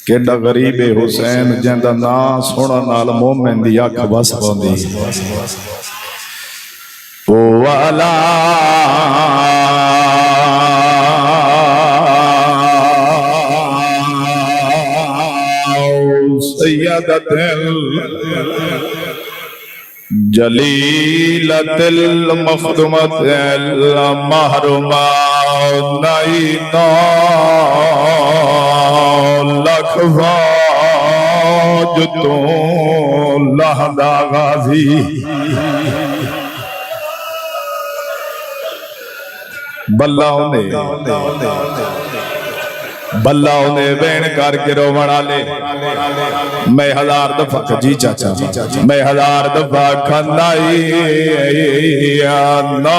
کیڈا غریب حسین جیندا نام سنن نال مومن دی اکھ وس پوندی او والا سیدۃ جلیلۃ المخدومۃ المحرومہ نائنا لکھ فوج تو لہدا غازی بلہ انہیں بین کر کے رو بڑا لے میں ہزار دفعہ جی چاچا میں ہزار دفعہ کھنائی نا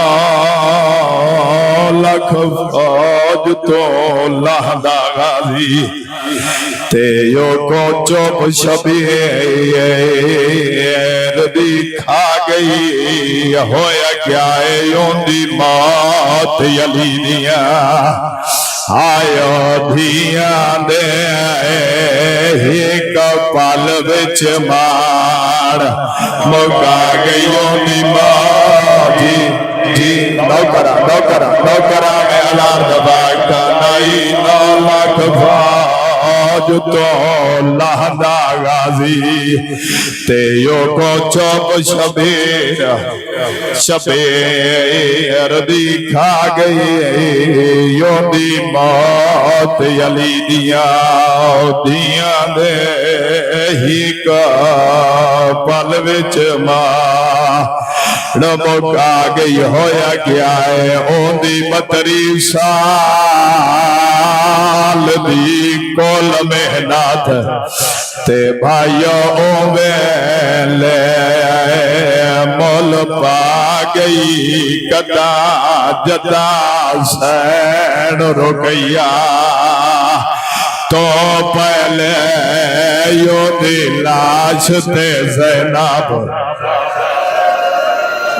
لکھ فوج تو لہدا غازی تیو کو چوپ شبیر دی کھا گئی ہویا کیا ہے یون دی موت یلیدیاں آیو دھیاں دے ایک پال بچ مار مکا گئی یون دی موت جی نوکرہ میں علار دبا کنائی نو لکھ فوج تو لہدا غازی تیو کو چوپ شبیر دی کھا گئی یوں دی موت یلیدیاں دیاں دے ہی کا پل وچ ماں مکا گئی ہویا کیا ہے اون دی متری سال دی کول محنت تے بھائیو اویلے مول پا گئی کدا جدا سین رکیا تو پہلے یو دی لاش تے زینب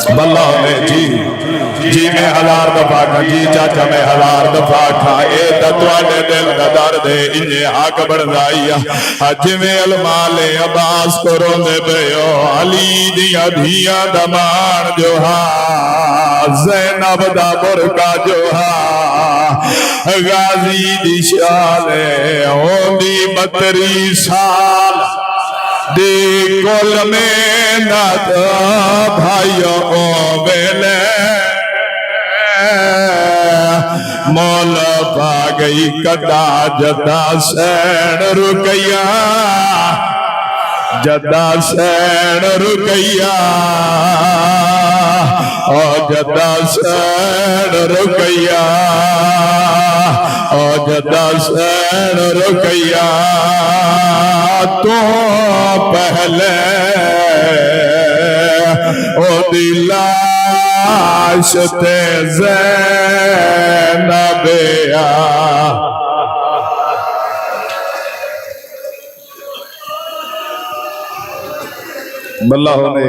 بلہ میں جی میں ہزار دفعہ کھا جی چاچا میں ہزار دفعہ کھا اے تتوانے دل کا درد ہے انہیں حق بڑھائیا حج میں المال عباس کو روندے بیو علی دیا دھیا دمان جو ہاں زینب دا برکا جو ہاں غازی دی شالے ہون دی متری سال دی کل میں نت بھائیو بیلے مول پا گئی کدا جدا سین رکیا جدا سین رکیا او جدا سین رکیا او جدا سین رکیا تو پہلے او دلاش تے زینبیا بلہ ہونے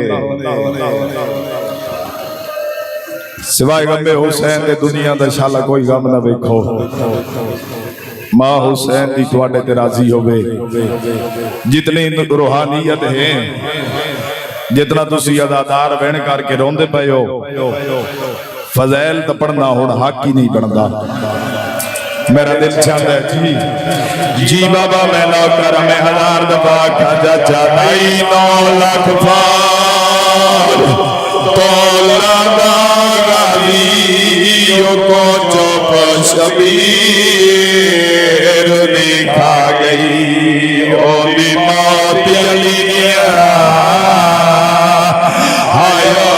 سوائے غم حسین دے دنیا دا شالا کوئی غم نہ بیکھو ماں حسین دی تواڈے تے راضی ہوئے جتنی روحانیت ہے جتنا تسی ادادار بین کر کے روندے پئے ہو فضائل تو پڑھنا ہونا حق ہی نہیں بندا میرا دل چاہتا ہے جی بابا میں نوکر میں ہزار دفعہ کھا چاچا نائی 9 لاکھ فار تو لگا غازیوں کو چوپ شبیر دکھا گئی او دی موت علیہ آیا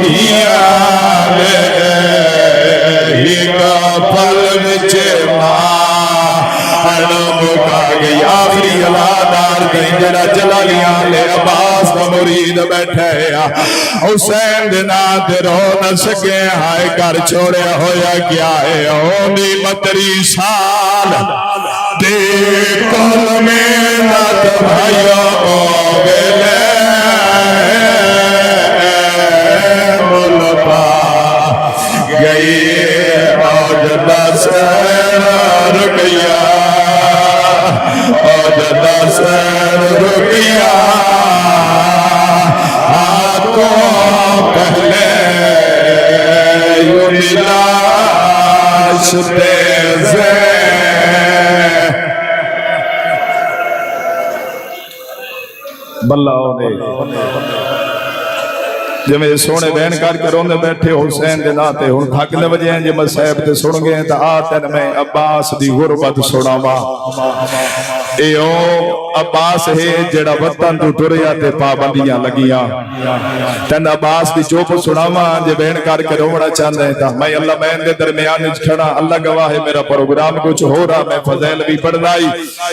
گیا ہی کا پل وچے مکا گئی آخری علادار کہیں جڑا جلالیاں لے عباس کا مرید بیٹھے حسین دینا دے رو نہ سکے ہائے کر چھوڑے ہویا کیا ہے ہونی متری سال دے کل میں نت بھائیو گلے مل پا گئی موج دس رکیا موج دس رکیا تو پہلے یوں لاش تیز بلہ ہونے جب میں سونے بہن کر کے روندے بیٹھے حسین دے ناتے ہن تھکنے وجے ہیں جب میں صاحب تے سن گئے تا آتن میں عباس دی غربت سناواں ایو عباس ہے جڑا وطن تو ٹریا تے پابندیاں لگیاں تن عباس دی چوپ سناواں جے بہن کر کے رونا چاہندے تا میں اللہ میں دے درمیان وچ کھڑا اللہ گواہ ہے میرا پروگرام کچھ ہو رہا میں فضائل بھی پڑھدائی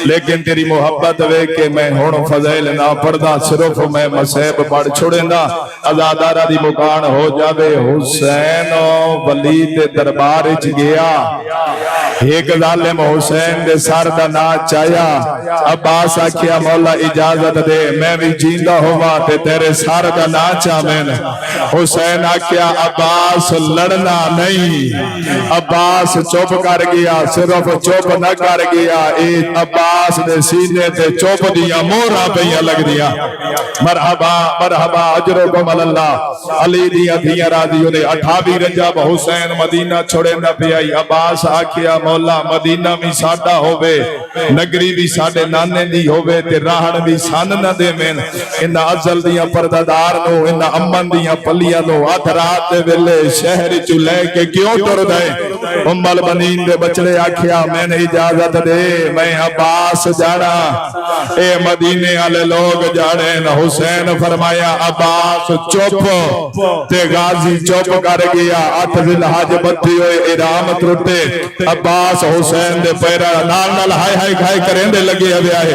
لیکن تیری محبت وے کہ میں ہن فضائل نہ پڑھدا صرف میں مصیب پڑھ چھوڑیندا آزادارہ دی مکان ہو جاوے حسین ولی دے دربار وچ گیا ایک ظالم حسین دے سر دا نا چایا عباس آکھیا مولا اجازت دے میں بھی جیندہ ہوا تے تیرے سر دا نا چاہمین حسین آکھیا عباس لڑنا نہیں عباس چوپ کر گیا صرف چوپ نہ کر گیا عباس دے سینے تے چوپ دیا مورا پہیا لگ دیا مرحبا مرحبا اجرکم اللہ علی دیا دیا راضی انہیں 28 رجب حسین مدینہ چھوڑے نہ پہ آئی عباس آکھیا مولا مدینہ بھی ساڑھا ہوئے نگری بھی ساڑھے نانے دی ہوئے تے راہن بھی سان نہ دے میں انہ ازل دیا پردادار نو انہ امن دیا پلیا نو آتھ رات دے ویلے شہر چلے کے کیوں ٹر دے امال بنین دے بچڑے آکھیا میں نے اجازت دے میں عباس جانا اے مدینے والے لوگ جانے نہ حسین فرمایا عباس چوپ تے غازی چوپ کر گیا آتھ ذلحج بتی ہوئے ارام ترٹے عباس حسین دے پیرا نال نال ہائے ہائے کھائے کریں دے لگے ہوئے آئے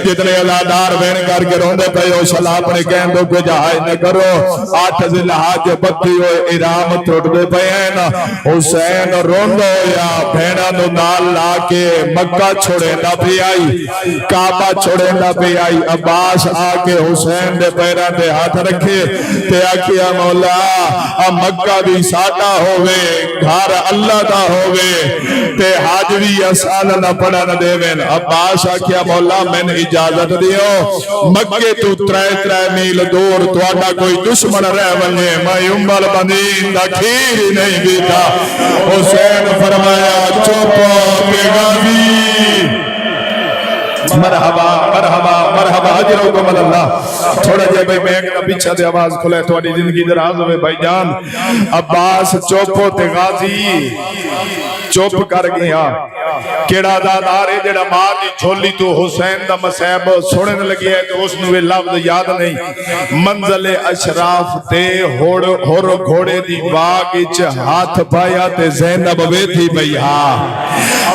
جتنے ازادار بین کر کے روندے پہ ہو شلا اپنے کہن دو کہ جہائے نہ کرو آتھ ذلحج بتی ہوئے ارام ترٹے پہ ہیں حسین روندو یا بھیڑا نو نال لا کے مکہ چھوڑے نہ بھی آئی کعبہ چھوڑے نہ بھی آئی عباس آکے حسین دے پیرا دے ہاتھ رکھے تے آکھیا مولا مکہ بھی ساٹا ہوئے گھر اللہ دا ہوئے تے حاج بھی آسان نہ پڑا نہ دے وین عباس آکھیا مولا میں نے اجازت دیو مکے تو ترے میل دور تو آٹا کوئی دشمن رہ ونجے میں امبال بندین دا کھیر نہیں بیتا حسین فرمایا چوپو بے غازی مرحبا مرحبا مرحبا اجرکم اللہ تھوڑا جائے بھائی میں ایک پیچھا دے آواز کھلے تھوڑی زندگی دراز ہوئے بھائی جان عباس چوپو تے غازی چوپ کر گیا کیڑا دادارے جڑا ماں دی جھولی تو حسین دا مسیب سوڑن لگی ہے تو اس نوے لفظ یاد نہیں منزل اشراف تے ہور گھوڑے دی باغ اچ ہاتھ پایا تے زینب بیٹھی بھئی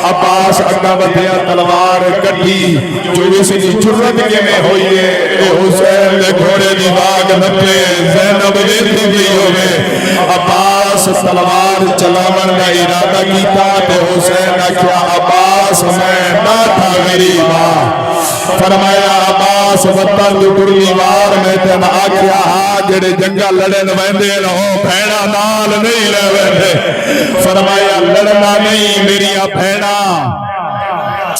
عباس اگا بدیا تلوار کٹھی جو اسی دی جرت کے میں ہوئی ہے تو حسین دے گھوڑے دی باغ نپے زینب بیٹھی بھئی ہوئے عباس تلوار چلاون کا ارادہ کیتا تے حسین کیا عباس میں نہ تھا میری ماں فرمایا عباس وطن دی ٹرلی وار میں تے نہ آکھیا جڑے جنگا لڑن ویندے رہو بھیڑا نال نہیں رہ ویندے فرمایا لڑنا نہیں میری بھیڑا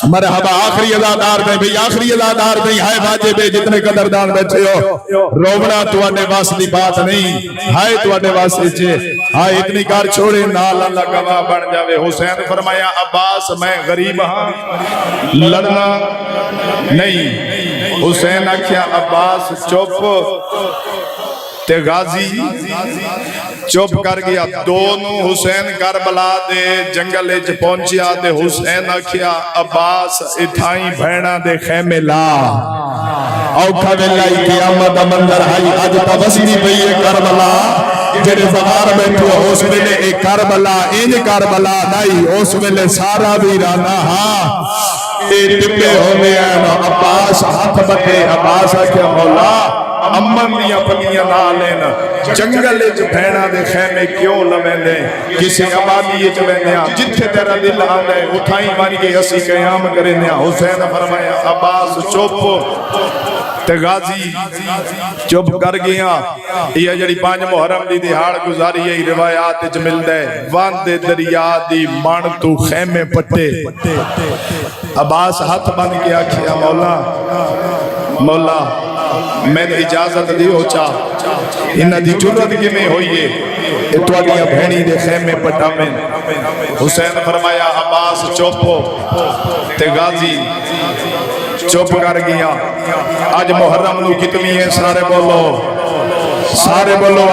مرحبا آخری ازادار دیں بھئی آخری ازادار دیں ہائے باجے بے جتنے قدردان بیٹھے ہو روبنا تو آنے واسطی بات نہیں ہائے تو آنے واسطی چھے ہائے اتنی کار چھوڑے نال اللہ گواہ بن جاوے حسین فرمایا عباس میں غریب ہاں لڑنا نہیں حسین آکھیا عباس چوپ تے غازی چوپ کر گیا دونوں حسین کربلا دے جنگل اچ پہنچیا تے حسین آکھیا عباس اتھائیں بھیڑا دے خیمے لا اوکھا ویلائی قیامت منظر آئی اج تبسری پئی کربلا جڑے زوار بیٹھو اس ویلے ایک کربلا انج کربلا نہیں اس ویلے سارا ویرانا ہاں اے ٹپے ہونے ہیں عباس ہاتھ بٹے عباس آکھیا مولا امن دیا پنیاں نہ لینا جنگل اچ بھیڑا دے خیمے کیوں لویندے کسی آبادی اچ ویندے جتھے تیرا دل آندا ہے اٹھائی ون کے اسی قیام کرنے حسین فرمایا عباس چوپ تے غازی چپ کر گیا. یہ جڑی 5 محرم دی دہاڑ گزاری ہے روایات وچ ملدا ہے. وند دریا دی من تو خیمے پٹے. عباس ہاتھ بن کے آکھیا مولا مولا میں اجازت دیو چا انہاں دی جرت کیویں ہوئی ہے اے تواڈیاں بہنی دے خیمے پٹاویں. حسین فرمایا عباس چپ ہو. تے غازی چپ کر گیا. آج محرم نو کتنی ہے سارے بولو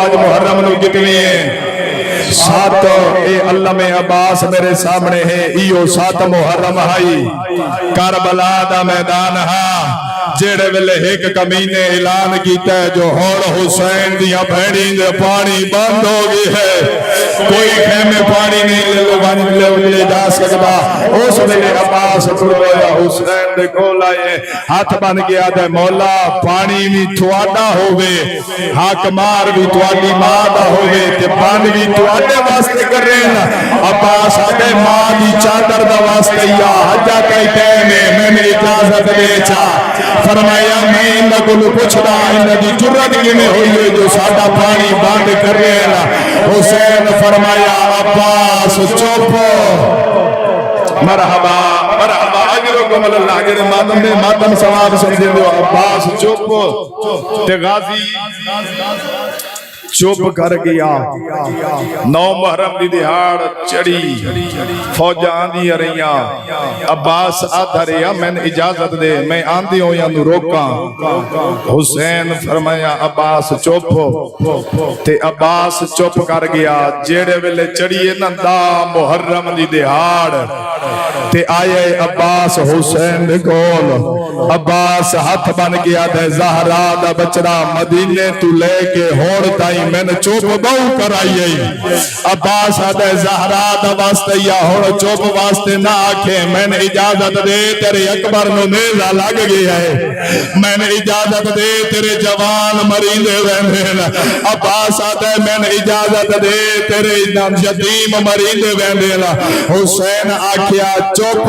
آج محرم نو کتنی ہے 7. اے علامہ عباس میرے سامنے ہے. ایو 7 محرم ہائی کربلا دا میدان ہا جیڑے ویلے ایک کمینے اعلان کیتا ہے جو ہون حسین دیاں بھیڑی دے پانی بند ہو گئی ہے کوئی خیمے پانی نہیں لے جا سکتا. اس ویلے عباس فرمایا حسین دے کول آئے ہاتھ بن گیا دے مولا پانی بھی تواڈا ہووے حق مار بھی تواڈی ماں دا ہووے تے پانی بھی تواڈے واسطے کرن. عباس دے ماں دی چادر دا واسطے یا حجا کہتے ہیں میں اجازت دے چا. فرمایا میں انہاں کول پوچھدا انہاں دی جرت کیویں ہوئی ہے جو ساڈا پانی بند کر رہے ہیں. حسین فرمایا عباس چپ. مرحبا مرحبا اجرکم اللہ جڑے ماتم ثواب سمجھے ہو. عباس چپ. تے غازی چپ کر گیا. 9 محرم دی دہاڑ چڑی فوجاں آندی رہیاں. عباس آدھا رہیا میں اجازت دے میں آندی ہوں یا نو روکاں. حسین فرمایا عباس چپ ہو. تے عباس چپ کر گیا. جیڑے ویلے چڑیے نندا محرم دی دہاڑ تے آئے عباس حسین دے کول. عباس ہاتھ بن گیا دے زہرا دا بچڑا مدینے تو لے کے ہون تائی میں نے چوپ بہو کرائیے. عباس دے زہرا دا واسطے یا ہون چوپ واسطے نہ آکھے میں نے اجازت دے تیرے اکبر نو نیزہ لگ گیا ہے میں نے اجازت دے تیرے جوان مریندے ویندے. عباس دے میں نے اجازت دے تیرے یتیم مریندے ویندے. حسین آکھیا چوپ.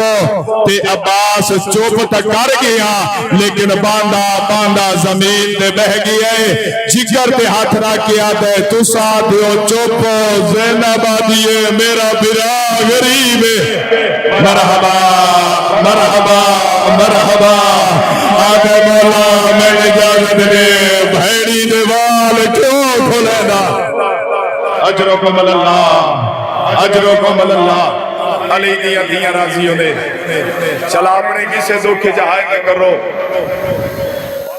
تے عباس چوپ تک کر گیا لیکن باندھا زمین تے بہ گیا ہے. جگر تے ہاتھ رکھ کے آتے تو ساتھ دیو چوپ. زینب آدیے میرا برا غریب ہے. مرحبا مرحبا مرحبا. آگے مولا میں اجازت دے بھیڑی دیوال کیوں کھولے دا. اجرکم اللہ اجرکم اللہ. علی دیاں دیاں راضیوں نے چلا اپنے کسے دکھ جہائے نہ کرو.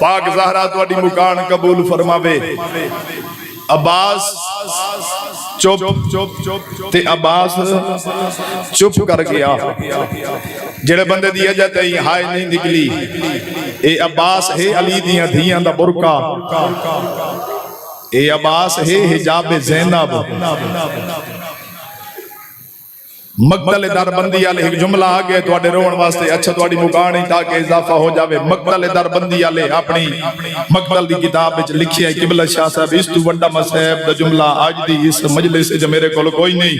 پاک زہرا تواڈی مکان قبول فرماوے. عباس چپ. تے عباس چپ کر گیا. جڑے بندے دی اجازت ہی ہائے نہیں نکلی. اے عباس ہے علی دیاں دیاں دا برقع. اے عباس ہے حجاب زینب. مقتل در بندی آلے ایک جملہ آگے تواڈے روان واسطے اچھا تواڈی مکان ہی تاکہ اضافہ ہو جاوے. مقتل در بندی آلے اپنی مقتل دی کتاب وچ لکھی ہے قبلہ شاہ صاحب اس تو وڈا مصحب دا جملہ آج دی اس مجلس وچ میرے کول کوئی نہیں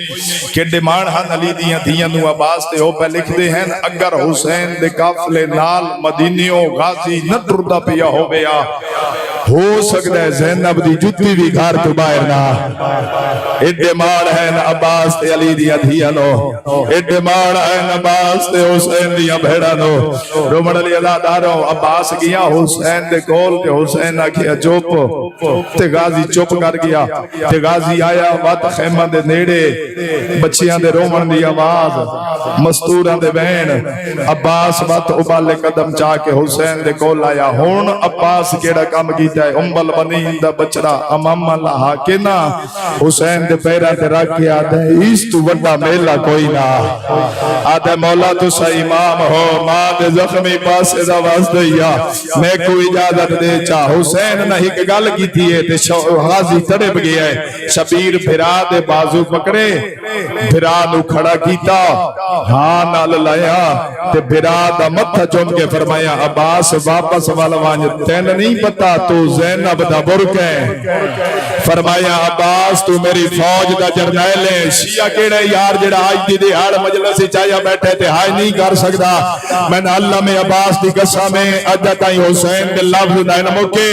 کہ ڈیمانڈ ہن علی دیاں دیاں نو عباس تے او پہ لکھ دے ہیں اگر حسین دے قافلے نال مدینیوں غازی نہ ٹردا پیا ہویا ہو سکتا ہے زینب دی جُتی بھی گھر تو باہر نہ. ایڈے مار ہے عباس تے علی دیاں دیاں نو. ایڈے مار ہے عباس تے حسین دیاں بھیڑا نو. رومن علی عزاداروں عباس گیا حسین دے کول تے حسین آکھیا چپ. تے غازی چپ کر گیا. تے غازی آیا وات خیمہ دے نیڑے بچیاں دے رومن دی آواز مستوراں دے بہن. عباس وات ابالے قدم چاہ کے حسین دے کول آیا. ہون عباس کیڑا کام کی امبل بنی دا بچڑا امام اللہ کے نا حسین دے پیرہ تے رکھ کے آدھے اس تو وڈا میلہ کوئی نہ. آدھے مولا تو سا امام ہو ماں دے زخمی پاسے دا واسطے یا میں کوئی اجازت دے چاہ. حسین نہ ہی گل کی تھی ہے تے غازی تڑپ گیا ہے. شبیر بھرا دے بازو پکڑے بھرا نو کھڑا کیتا ہاں نال لایا تے بھرا دا متھا چوم کے فرمایا عباس واپس والوان تین نہیں پتا تو زینب دا برک ہے فرمایا عباس تو میری فوج دا جرنیل ہے شیعہ کیڑے یار جڑا آج دی دہاڑ مجلس چاہیا بیٹھے تے ہائے نہیں کر سکدا میں نے اللہ میں عباس دی قسم اجا تائیں حسین دے لفظ دا مکے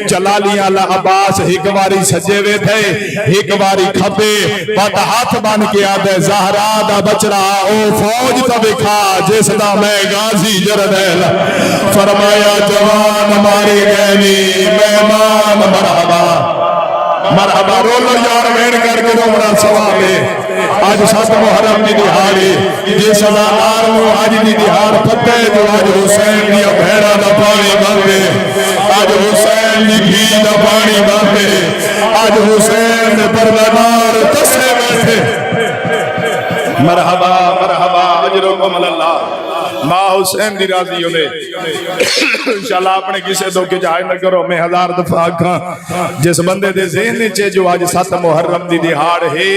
جلالیاں اللہ عباس ایک واری سجے وے تھے ایک واری کھپے پت ہاتھ بن کے آدھے زہرا دا بچڑا او فوج تا بکھا جس دا میں غازی جرنیل فرمایا جوان ماری گینی مہمان مرحبا مرحبا رولو یار وین کر کے رومنا ثواب ہے آج 7 محرم دی دہاڑی جس ہزار نو آج دی دہاڑ پتے جو آج حسین دی بھیڑا دا پانی بندے آج حسین دی گھی دا پانی بندے آج حسین دے پردار تسے بیٹھے مرحبا مرحبا اجرکم اللہ ماں حسین دی راضی ہونے انشاءاللہ اپنے کسے دو کے جائے نہ کرو میں 1000 دفعہ کھاں جس بندے دے ذہن چے جو آج 7 محرم دی دہاڑ ہے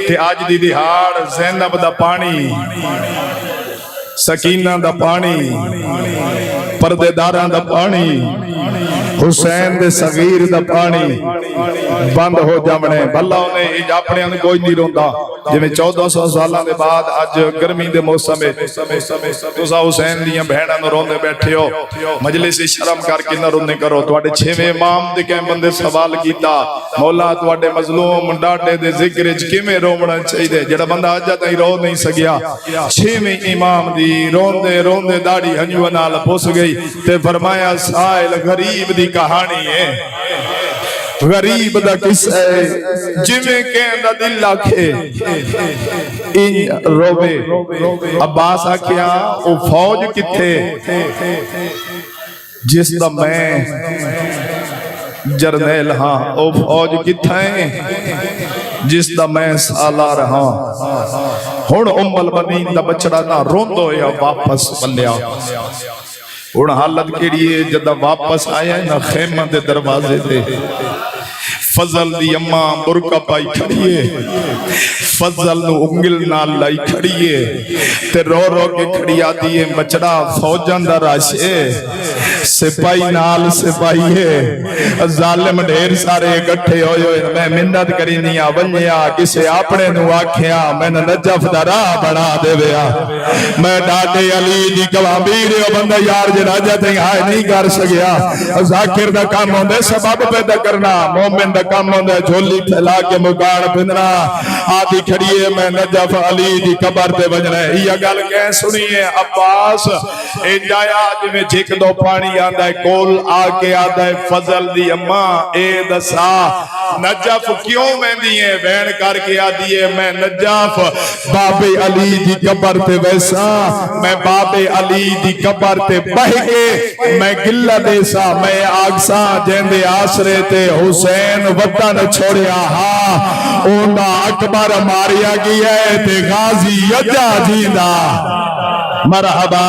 تے آج دی دہاڑ زینب دا پانی سکینہ دا پانی پردے داراں دا پانی حسین دے صغیر دا پانی بند ہو جامنے بھلا انہیں اپنے ان کوئی نہیں روندا جی میں 1400 سالہ دے بعد آج گرمی دے موسم ہے توسا حسین دیاں بہنہ نو روندے بیٹھے ہو مجلس شرم کر کے نہ روندے کرو تواڈے 6ویں امام دے کہیں بندے سوال کیتا مولا تواڈے مظلوم ڈاٹے دے ذکر وچ کیویں رومنا چاہیے جڑا بندہ اج تائیں رو نہیں سکیا 6ویں امام دی روندے روندے داڑھی ہنجو نال پھس گئی تے فرمایا سائل غریب دی کہانی ہے غریب دا قصہ ہے جویں کہن دا دل آکھے ان روبے عباس آکھیا او فوج کتھے جس دا میں جرنیل ہاں او فوج کتھائیں جس دا میں سالار ہاں ہن ام البنین دا بچڑا نہ روندو یا واپس بلیا ہن حالت کیڑی ہے جدا واپس آیا نہ خیمہ دے دروازے تے فضل دی اماں برکا پائی کھڑیے فضل نو انگل نال لائی کھڑیے تے رو رو کے کھڑیا دیئے بچڑا فوجان دا راشے سپائی نال سپائی ہے ظالم ڈھیر سارے گٹھے ہوئے میں منت کری نیا ونیا کسے اپنے نو آکھیا میں نجف دا راہ بنا دے ویا میں ڈاٹے علی دی کلامیر بندہ یار جڑا جاتے ہائے نہیں کر سکیا ذاکر دا کام ہوندے سبب پیدا کرنا مومن دا کام ہوندے جھولی پھیلا کے مگاڑ پھندنا آدھی کھڑیے میں نجف علی دی قبر تے بجنے یہ گل کہیں سنیے عباس اے جایا جی میں جھک دو پانی آدھا ہے کول آکے آدھا ہے فضل دی اماں اے دسا نجف کیوں میں دیئے بین کر کے آدھی ہے میں نجف باب علی دی قبر تے ویسا میں باب علی دی قبر تے بہ کے میں گلہ دیسا میں آگسا جیندے آسرے تے حسین وطن چھوڑیا ہاں اونا اکبر ماریا گیا ہے تے غازی یجا جیندہ مرحبا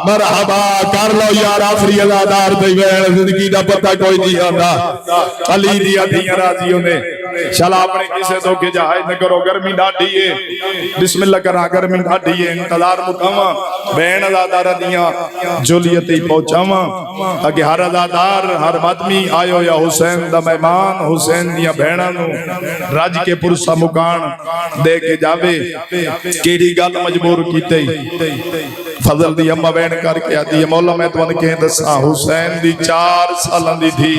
مرحبا کر لو یار آفری ازادار دیوین زندگی دا پتہ کوئی نہیں آندا علی دیا دیا راضیوں نے شالا اپنے کسے دو کے جہائی نہ کرو گرمی ڈاٹھئے بسم اللہ کرا گرمی ڈاٹھئے انتظار مکاما بین ازادار دیا جولیتی پہنچاما تاکہ ہر ازادار ہر مدمی آئیو یا حسین دا مہمان حسین دیا بینہ نو راج کے پرسا مکان دے کے جاوے کیڑی گل مجبور کیتے فضل دی امہ بین کر کے آتی ہے مولا میں تو ان کے دسا حسین دی 4 سالن دی تھی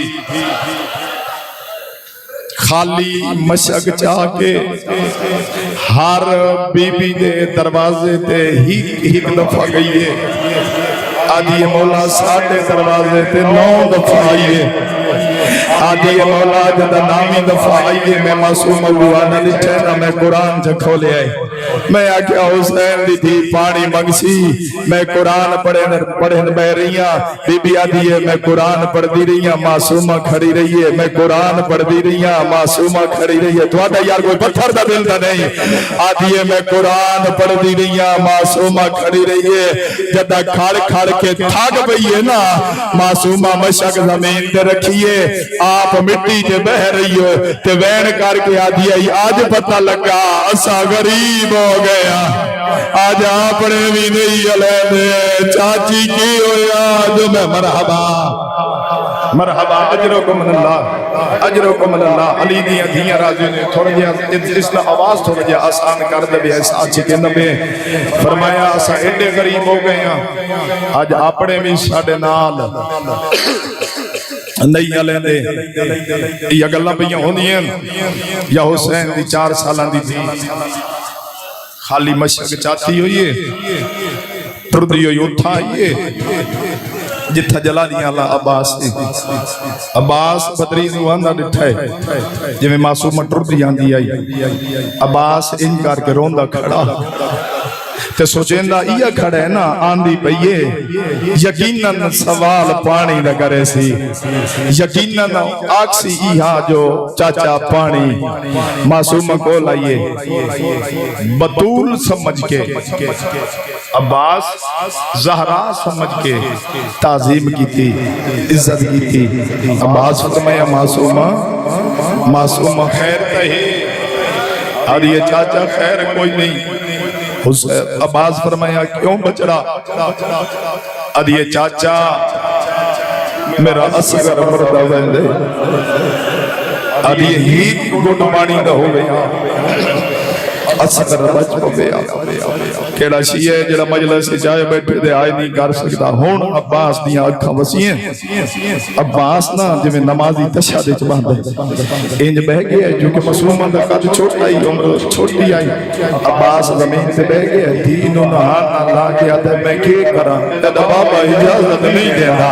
خالی مشک چاہ کے ہر بی بی دے دروازے تے ہیک دفعہ گئی ہے آدھی مولا 7 دروازے تے 9 دفعہ آئی ہے آدھی مولا جدہ نامی دفعہ آئیے میں معصوم اللہ نہ لٹھے نہ میں قرآن جکھو لے آئے میں آکیا حسین دی تھی پانی منگسی میں قرآن پڑھیں بہ رہیاں بی بی آدھی ہے میں قرآن پڑھ دی رہیاں معصومہ کھڑی رہی ہے میں قرآن پڑھ دی رہیاں معصومہ کھڑی رہی ہے تو آدھا یار کوئی پتھر دا دل دا نہیں آدھی ہے میں قرآن پڑھ دی رہیاں معصومہ کھڑی رہی ہے جدہ کھڑ کھڑ کے تھاگ بئی ہے نا معصومہ مشک زمین تے رکھیے آپ مٹی تے بہ رہی ہو تے وین کر کے آدھی ہے آج پتہ لگا اسا غریب ہو گیا آج اپنے بھی نہیں علیہ دے چاچی کی ہویا جو میں مرحبا مرحبا اجرکم اللہ اجرکم اللہ علی دیاں دھیاں راضی نے تھوڑا جہا اس نے آواز تھوڑا جہا آسان کر دے احساس کے نبی فرمایا اسا ایڈے غریب ہو گئے ہیں آج اپنے بھی ساڈے نال نہیں لیندے یہ گلاں پیاں ہوندیاں یا حسین دی 4 سالاں دی تھی خالی مشق چاہتی ہوئی ہے ٹردی ہوئی اٹھا ہوئی ہے جتھا جلا دیا اللہ عباس بدری نوانا ڈٹھا ہے جو میں معصومہ ٹردی آندی آئی عباس انکار کے روندہ کھڑا تے سوچیندہ یہ کھڑا ہے نا آندھی پئیے یقیناً سوال پانی لگرے سی یقیناً آکسی ایہا جو چاچا پانی معصومہ کو لائیے بطول سمجھ کے عباس زہرا سمجھ کے تعظیم کی تھی عزت کی تھی عباس فرمایا معصومہ خیر کہے اور یہ چاچا خیر کوئی نہیں عباس فرمایا کیوں بچڑا اد یہ چاچا میرا اصغر مردہ ویندے اد یہ ہی گھٹ پانی نہ ہو گیا اصغر بچ پویا کیڑا شیعہ جڑا مجلس چاہے بیٹھے دے آئے نہیں کر سکتا ہون عباس دیاں اکھاں وسیعیں عباس نا جو میں نمازی تشہ دے چباندے انج بہ گیا جو کہ مسلمان دا قد چھوٹا ہی عمر چھوٹی آئی عباس زمین سے بہ گیا دین و نہان نہ لا گیا تھا میں کھے کرا تیدا بابا اجازت نہیں دینا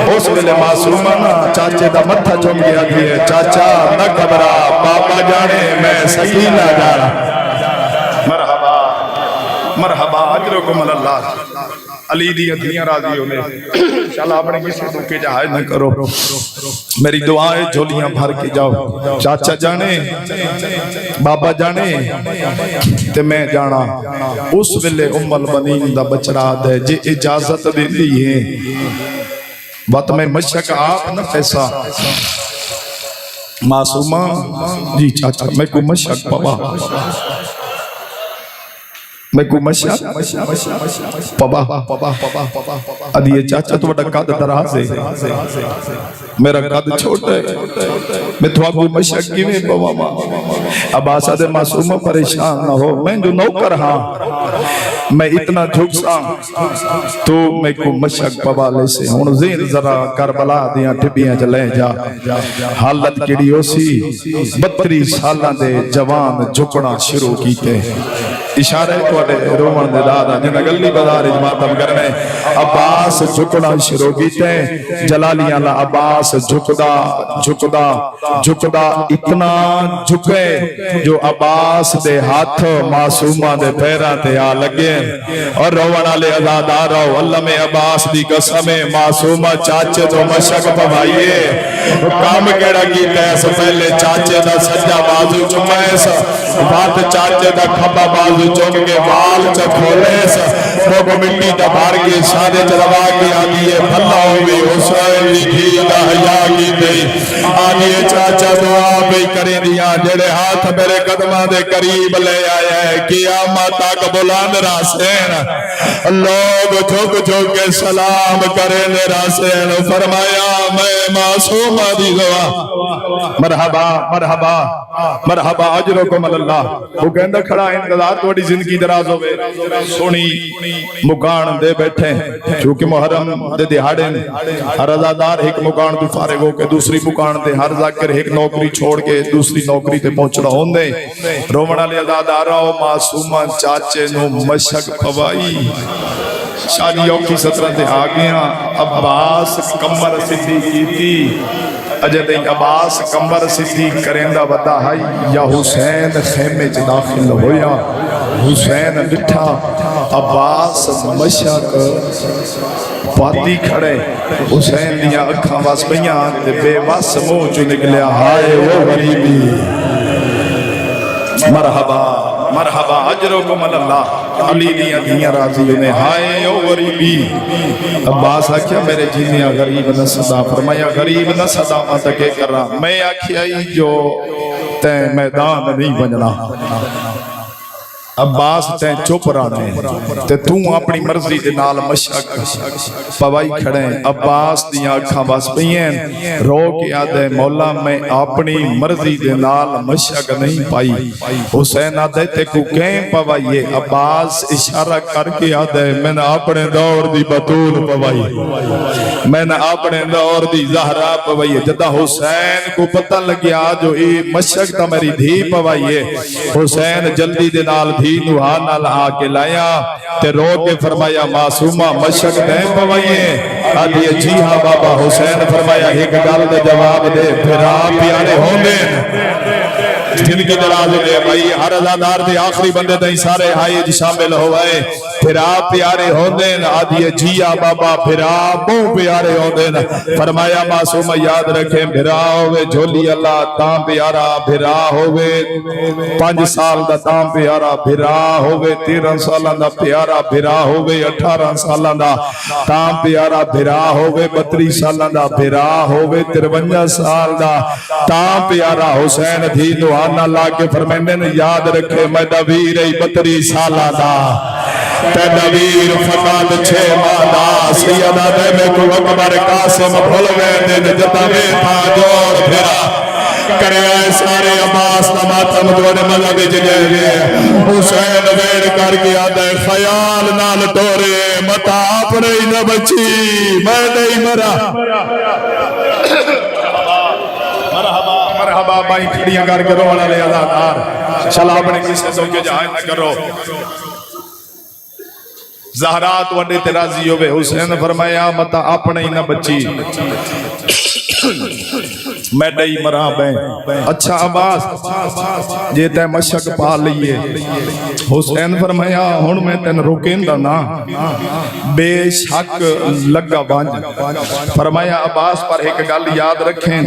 اس ویلے معصومہ نا چاچے دا متھا چوم گیا کہ چاچا نہ گھبرا بابا جانے میں سکینہ جانا مرحبا اجرکم اللہ علی دیاں دھیاں راضی ہونے انشاءاللہ اپنے کسی دکھے جہاں نہ کرو میری دعائیں جھولیاں بھر کے جاؤ چاچا جانے بابا جانے تے میں جانا اس ویلے ام البنین دا بچڑا دے جے اجازت دے دی ہے بات میں مشک آپ نہ پیسا معصومہ جی چاچا میں کو مشک پوا میں کو مشک پوا ادھی یہ چاچا تو بڑا قد دراز ہے میرا قد چھوٹا ہے میں تو کو مشک کی میں پوا ماں عباس آدھے معصومہ پریشان نہ ہو میں جو نوکر ہاں میں اتنا جھک سا تو میں کو مشک پوا لے سے ہون زین ذرا کربلا دیاں ٹھپیاں چلے جا حالت کیڑی ہو سی 32 سالاں دے جوان جھکنا شروع کیتے اشارہ تو رومن دے دادا جنہ گلی بازار اجماتم کرنے عباس جھکنا شروع کیتے جلالیاں اللہ عباس جھکدا اتنا جھکے جو عباس دے ہاتھ معصومہ دے پیرہ تے آ لگے اور رومن علی ازادار رو اللہ میں عباس دی قسم معصومہ چاچے تو مشک پوائیے کام کیڑا کیتے ہیں سے پہلے چاچے دا سجا بازو چمائے سا بات چاچے دا کھبا بازو چوک کے وال چکھولے سا موگو مٹی دا بھار کے شادے چلوا کے آدھیے بھلا ہوئی حسین لکھی دا حیاء کی دی آدھیے چاچا دعا بھی کریں دیا جڑے ہاتھ میرے قدمہ دے قریب لے آئے ہیں قیامت تک بلند راسین لوگ جھک جھک کے سلام کریں دے راسین فرمایا میں معصومہ دی دعا مرحبا مرحبا مرحبا اجرکم اللہ وہ کہندہ کھڑا انتظار توڑی زندگی دراز ہوئے سونی مکان دے بیٹھے چونکہ محرم دے دہاڑے ہر ازادار ایک مکان تو فارغ ہو کے دوسری مکان دے ہر ذاکر ایک نوکری چھوڑ کے دوسری نوکری تے پہنچ رہا ہوں دے رومن علی ازادارہ معصومہ چاچے نو مشک پوائی شادیوں کی 17 دے آگیاں عباس کمر صدیق کی تھی اجدہ عباس کمر صدیق کریندہ ودا ہائی یا حسین خیمے چ داخل ہویا حسین لٹھا عباس مشک پاتی کھڑے حسین دیا اکھاں واس بیاں تے بے واس منہ چ نکلیا ہائے وہ غریبی مرحبا مرحبا اجرکم اللہ علی دیا دیا راضی انہیں ہائے او غریبی عباس آکھیا میرے جینیاں غریب نہ صدا فرمایا غریب نہ صدا ماں تکے کر رہا میں آکھیا ہی جو تے میدان نہیں بننا عباس تیں چپ رہنے تے تو اپنی مرضی دے نال مشق پوائی کھڑے. عباس دیاں اکھاں بس پئیں رو کے آدھے مولا میں اپنی مرضی دے نال مشق نہیں پائی. حسین آدھے تے کو کہیں پوائیے. عباس اشارہ کر کے آدھے میں نے اپنے دور دی بطول پوائی, میں نے اپنے دور دی زہرا پوائی. جدہ حسین کو پتہ لگیا جو یہ مشق تا میری دھی پوائیے. حسین جلدی دے نال دھی نوہا نال آکے لایا تے رو کے فرمایا معصومہ مشق دیں پوائیے. آدھیے جی ہاں بابا. حسین فرمایا ایک گل دے جواب دے پھر آپ پیارے ہوں گے جن کی دراز دے بھائی ہر ازادار دے آخری بندے دیں سارے حائج شامل ہوئے پھر آپ پیارے ہوں دیں. آدھیے جی ہاں بابا پھر آپ بہت پیارے ہوں دیں. فرمایا معصومہ یاد رکھیں بھرا ہوئے جھولی اللہ تاں پیارا بھرا ہوئے 5 سال دا تاں پیارا بھرا ہوئے 13 سالہ دا پیارا بھرا ہوئے 18 سالہ دا تاں پیارا بھرا ہوئے 32 سالہ دا بھرا ہوئے 53 سال دا تاں پیارا. حسین دھی دعانا لا کے فرمیندے نے یاد رکھے میں نویر 32 سالہ دا تے نویر فقط 6 ماہ دا. سیدہ دے میں کو اکبر قاسم بھولوے دے جتا میں تھا جوڑ پھرا کرے آئے سارے عباس نماتم دوڑے مذہب جگہ گئے. حسین ویڑ کر گیا دے خیال نال ٹورے متا اپنے ہی نہ بچی میں نہیں مرا. مرحبا بائی کھڑیاں کر کے رونا لے ازادار چلا اپنے کسے سو کے جہاں نہ کرو. زہرات وڈے ترازی ہوئے. حسین فرمایا متا اپنے ہی نہ بچی میں نہیں مرا بین. اچھا عباس جے تے مشق پا لئیے. حسین فرمایا ہون میں تین روکیں دا نا بے شک لگا بانج. فرمایا عباس پر ایک گل یاد رکھیں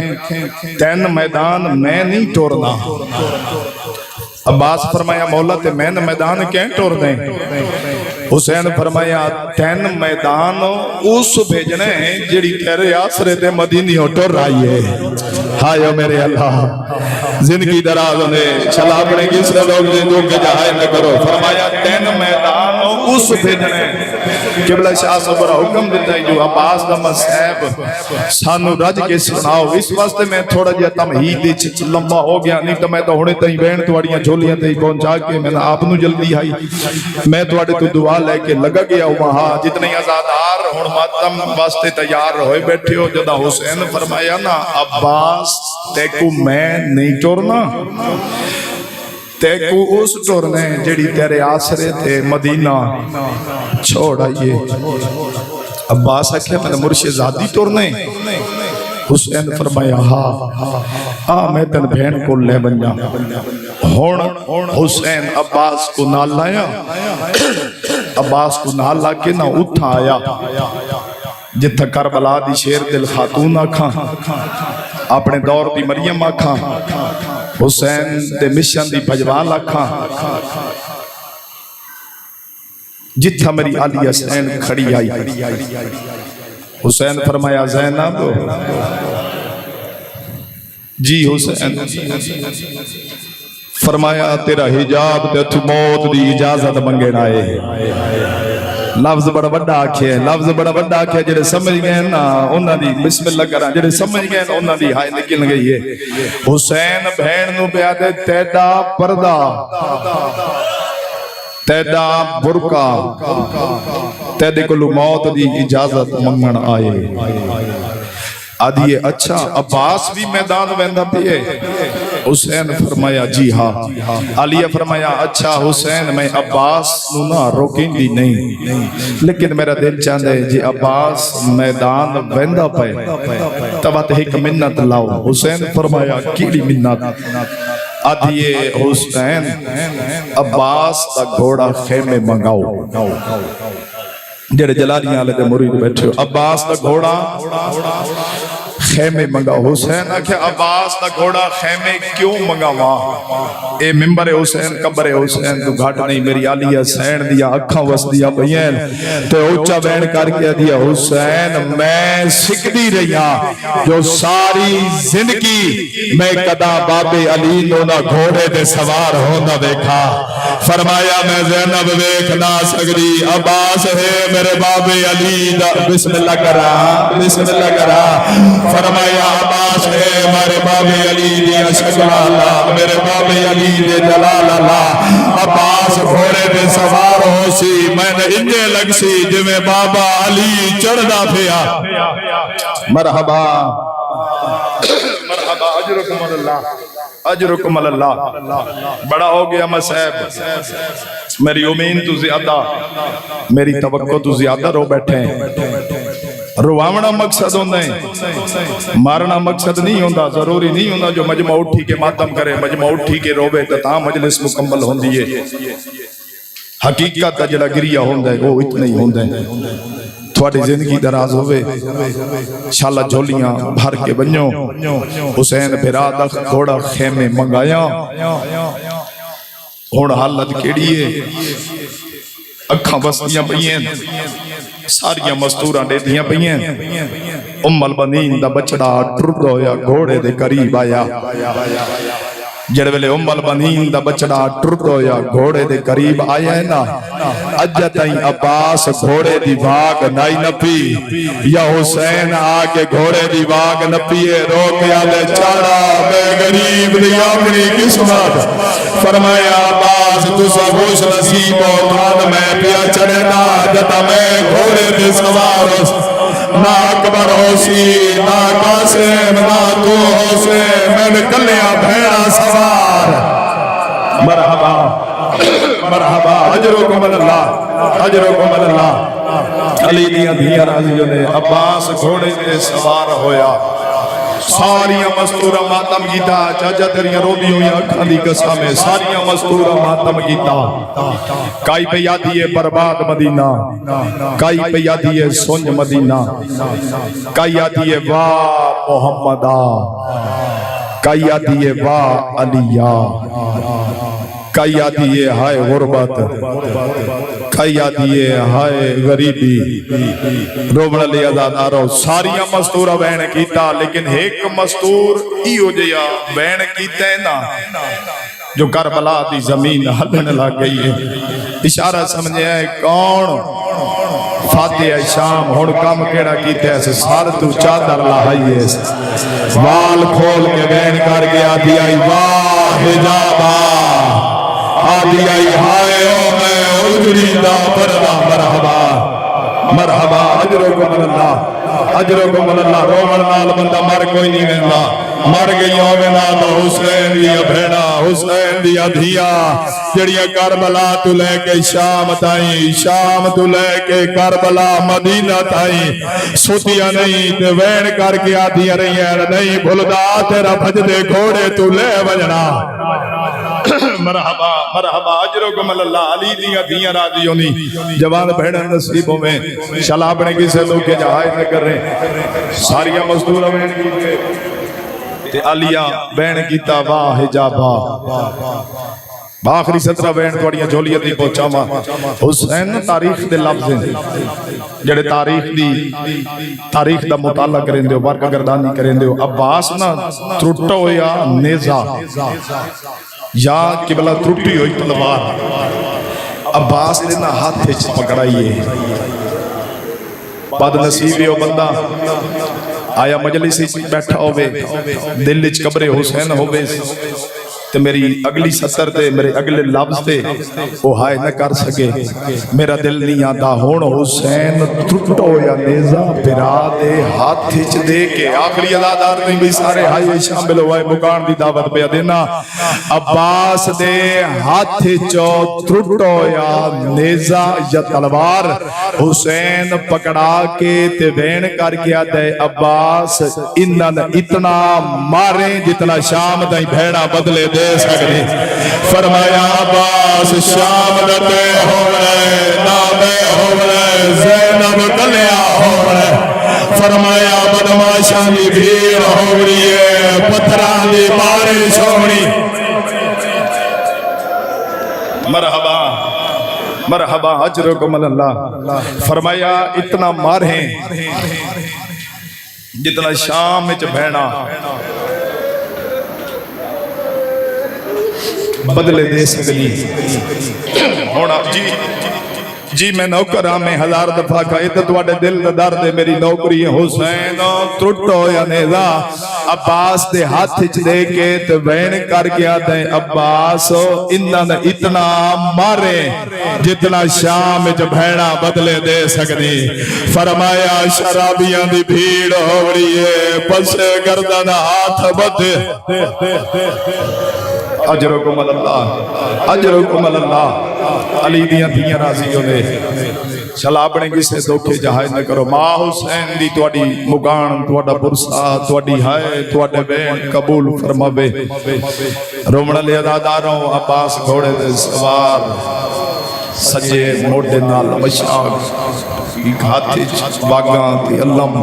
تین میدان میں نہیں ٹورنا. عباس فرمایا مولا تے میں میدان کہیں ٹور دیں. حسین فرمایا تین میدان اس بھیجنے ہیں جڑی تیرے آسرے تے مدینی ہو ٹور رہی ہے. ہائے میرے اللہ زندگی دراز نے چلا اپنے کس لوگ زندگوں کے جہاں نہ کرو. فرمایا تین میدان اس بھیجنے قبلہ شاہ صبر حکم دیتا ہے جو عباس دا مصحب سانو رج کے سناؤ. اس واسطے میں تھوڑا جا تمہید لمبا ہو گیا نہیں تو میں تو ہونے تہیں بین توڑیاں جھولیاں تہیں پہنچا کے میں نے آپ نو جلدی آئی میں توڑے تو دعا لے کے لگا گیا وہاں جتنے ازادار ہون ماتم واسطے تیار ہوئے بیٹھے ہو. جدا حسین فرمایا نا عباس تے کو میں نہیں ٹورنا تے کو اس ٹورنے جڑی تیرے آسرے تے مدینہ چھوڑ آئیے. عباس اکھے میں نے مرشد زادی ٹورنے. حسین فرمایا ہاں میں تن بھین کو لے بن جا. ہون حسین عباس کو نال لایا. عباس کو نال لا کے نہ اٹھا آیا جتھا کربلا دی شیر دل خاتون آکھاں اپنے دور دی مریم آکھاں حسین دے مشن دی بجوال آکھاں جتھا میری علی حسین کھڑی آئی. حسین فرمایا زینب جی حسین فرمایا تیرا حجاب تے تو موت دی اجازت منگن آئے. لفظ بڑا بڑا آکھے لفظ بڑا بڑا آکھے جڑے سمجھ گئے نا انہاں دی بسم اللہ کرا جڑے سمجھ گئے نا انہاں دی ہائے نکل گئی ہے. حسین بہن نو پیا دے تیڈا پردہ تیڈا برقع تیڈے کلو موت دی اجازت منگن آئے. آدھیے اچھا عباس بھی میدان ویندہ پیے. حسین فرمایا جی ہاں. علیہ فرمایا اچھا حسین میں عباس نو نہ روکیں دی نہیں لیکن میرا دل چاندے جی عباس میدان ویندہ پے تبات ایک منت لاؤ. حسین فرمایا کیڑی منت. آدھیے حسین عباس دا گھوڑا خیمے منگاؤ جڑے جلالیاں لے دے مرید بیٹھے. عباس دا گھوڑا خیمے منگا حسین آکھیا عباس دا گھوڑا خیمے کیوں منگاواں اے ممبر حسین قبر حسین تو گھٹ نہیں میری علی حسین دیا اکھاں وس دیا بھئین تے اونچا بین کر کے دیا حسین میں سکھدی رہیا جو ساری زندگی میں کدا بابے علی نونا گھوڑے دے سوار ہونا دیکھا فرمایا میں زینب ویکھ نہ سکدی عباس ہے میرے بابے علی دا بسم اللہ کرا بسم اللہ کرا فرمایا عباس ہے میرے بابے علی دیا شکل اللہ میرے بابے علی دے جلال اللہ عباس گھوڑے دے سوار ہو سی میں نے انجے لگ سی جو میں بابا علی چڑھنا پھیا مرحبا مرحبا اجرکم اللہ اجرکم اللہ بڑا ہو گیا مصیب میری امید تو زیادہ میری توقع تو زیادہ رو بیٹھے ہیں رواونا مقصد ہوندہ ہے مارنا مقصد نہیں ہوندہ ضروری نہیں ہوندہ جو مجمع اٹھی کے ماتم کرے مجمع اٹھی کے روبے تاں مجلس مکمل ہوندی ہے حقیقت جڑا گریہ ہوندہ ہے وہ اتنا ہی ہوندہ ہے تھوڑی زندگی دراز ہوئے شالہ جھولیاں بھر کے بنیوں حسین بھرادہ گھوڑا خیمے منگایا ہون حالت کیڑیے اکھاں بستیاں پئیں ساریاں مستوراں دے دیاں پئیں البنین دا بچڑا ٹرد ہویا گھوڑے دے قریب آیا جڑے ویلے البنین دا بچڑا ٹرد ہویا گھوڑے دے قریب آیا ہے نا اجا تائیں عباس گھوڑے دی واگ نائی نپی یا حسین آگے گھوڑے دی واگ نپیے روکیا دے چاڑا بے غریب دی اپنی قسمت فرمایا عباس تو سا خوش نصیب و تھان میں پیا چڑھے نا جتا میں گھوڑے دے سوار نہ اکبر ہوسی نہ قاسم نہ تو حسین میں نے کلیا بھیڑا سوار مرحبا مرحبا اجرکم اللہ اجرکم اللہ علی دیا دیا راضیوں نے عباس گھوڑے دے سوار ہویا ساریاں مستورہ ماتم گیتا چاچا تیریاں رو دی ہوئی اکھاں دی قسمیں ساریاں مستورہ ماتم گیتا کائی پہ یادی ہے برباد مدینہ کائی پہ یادی ہے سنج مدینہ کائی یادی ہے واہ محمدہ کائی یادی ہے واہ علیہ کائی یادی ہے ہائے غربت کائی یادی ہے ہائے غریبی روبڑا لے آزاد آرہو ساریاں مستورہ بہن کیتا لیکن ایک مستور ہی ہو جیا بہن کیتا ہے نا جو کربلا دی زمین ہلن لگ گئی ہے اشارہ سمجھے ہے کون فاتح شام ہون کام کیڑا کیتا ہے سار تو چادر لائی ہے وال کھول کے بہن کر گیا دیائی واہ حجابہ آدھی آئی ہائے او میں اجری دا پردہ مرحبا مرحبا اجرکم اللہ اجرکم اللہ رومن نال بندہ مر کوئی نہیں ویندہ مر گئی ہوگنا تو حسین دیا بھیڑا حسین دیا دھیا جڑیاں کربلا تو لے کے شام تائیں شام تو لے کے کربلا مدینہ تائیں سوتیا نہیں تے وین کر کے آدھیا رہی ہے نہیں بھلدا تیرا بھجدے گھوڑے تو لے بجنا مرحبا مرحبا اجرکم اللہ علی دیا دیا راضی ہونی جوان بھیڑا نصیبوں میں شلا اپنے کسے لوگ کے جہائے میں کر رہے ساریاں مزدورہ میں تے علیہ بین کیتا واہ حجابہ آخری 17 بین توڑیاں جھولیت نہیں پہنچا ماں حسین تاریخ دے لفظ ہیں جڑے تاریخ دا مطالعہ کریں دے ورک گردانی کریں دے عباس نا ترٹو یا نیزہ یا قبلہ ترٹی ہوئی تلوار عباس نے نا ہاتھ ہچ پکڑائیے بد نصیبی ہو بندہ آیا مجلسی بیٹھا ہوئے دل اچ قبر حسین ہوئے تے میری اگلی سطر تے میرے اگلے لفظ تے وہ ہائے نہ کر سکے میرا دل نہیں آتا ہون حسین ٹوٹو یا نیزہ پھرا دے ہاتھ ہچ دے کے آخری ادادار نہیں بھی سارے ہائے شامل ہوئے مکان دی دعوت پہ دینا عباس دے ہاتھ ہچو ٹوٹو یا نیزہ یا تلوار حسین پکڑا کے تے بین کر کے آتا ہے عباس انن اتنا ماریں جتنا شام دائی بھیڑا بدلے دے سکتے فرمایا عباس شام دتے ہو رہے نامے ہو رہے زینب کلیا ہو رہے فرمایا بدماشاں دی بھیڑ ہو رہی ہے پتھراں دی بارش ہونی مرحبا مرحبا اجرکم اللہ فرمایا اتنا ماریں جتنا شام وچ بہنا بدلے دے سکتی ہونا جی میں نوکر ہاں میں ہزار دفعہ کہا تو تواڈے دل دا درد ہے میری نوکری ہے حسین ٹوٹو یا نیزا عباس دے ہاتھ وچ دے کے تے وین کر گیا تے عباس انہاں نے اتنا مارے جتنا شام وچ بہنا بدلے دے سکدی فرمایا شرابیاں دی بھیڑ ہو رہی ہے پس گردن ہاتھ بدھے اجرکم اللہ اجرکم اللہ علی دیاں دھیاں راضی ہونے چلا اپنے کسے دھوکے جہائز نہ کرو ماں حسین دی تواڈی مگان تواڈا برسا تواڈی ہائے تواڈے بین قبول فرماوے رومن علی اداداروں عباس گھوڑے دے سوار سجے موڈے نال مشاق ہاتھی باغاں تے علم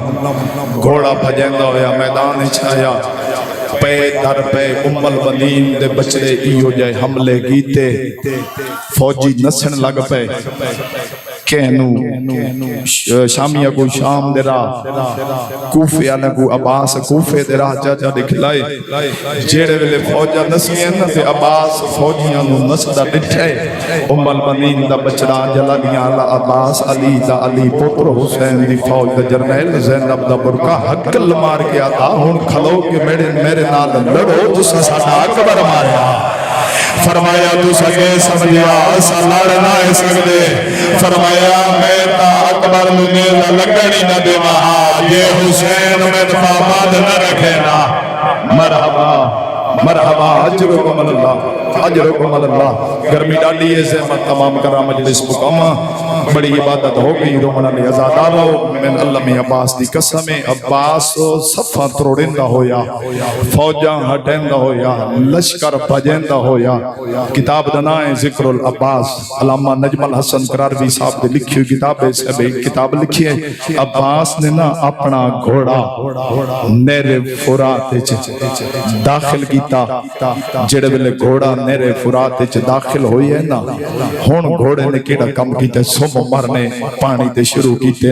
گھوڑا بھجیندا ہویا میدان چھایا پے در پے البنین دے بچڑے ایو جائے حملے کیتے فوجی نسن لگ پے کہنو شامیہ کو شام دے راہ کوفیانہ کو عباس کوفے دے راہ جا دکھلائے جیڑے ویلے فوجہ نسیاں تے عباس فوجیاں نو نسدہ ڈٹھے البنین دا بچڑا جلانیاں اللہ عباس علی دا علی پتر حسین دی فوج دا جرنیل زینب دا برکا حقل مار گیا تھا ہون کھلو کہ میرے نال لڑو جس نے ساڑھا اکبر ماریا فرمایا تو سکے سمجھیا ایسا لڑنا ہے سکتے فرمایا میں تا اکبر نیزہ لگڑی نہ دے وہاں یہ حسین میں پابند نہ رکھے نا مرحبا مرحبا اجرکم اللہ اجرکم اللہ گرمی ڈالی ہے زحمت تمام کرا مجلس مقامہ بڑی عبادت ہو گئی رومن علی ازادارو من اللہ میں عباس دی قسم عباس صفہ تروڑندہ ہویا فوجاں ہٹندہ ہویا لشکر بھجندہ ہویا کتاب دنائیں ذکر العباس علامہ نجم الحسن قراروی صاحب دے لکھی ہوئی کتاب ہے سے ایک کتاب لکھی ہے عباس نے نا اپنا گھوڑا نیرے فرات داخل کیتا جڑے ویلے گھوڑا نیرے فرات داخل ہوئی ہے نا ہون گھوڑے نے کیڑا کم کیتے سم مرنے پانی تے شروع کیتے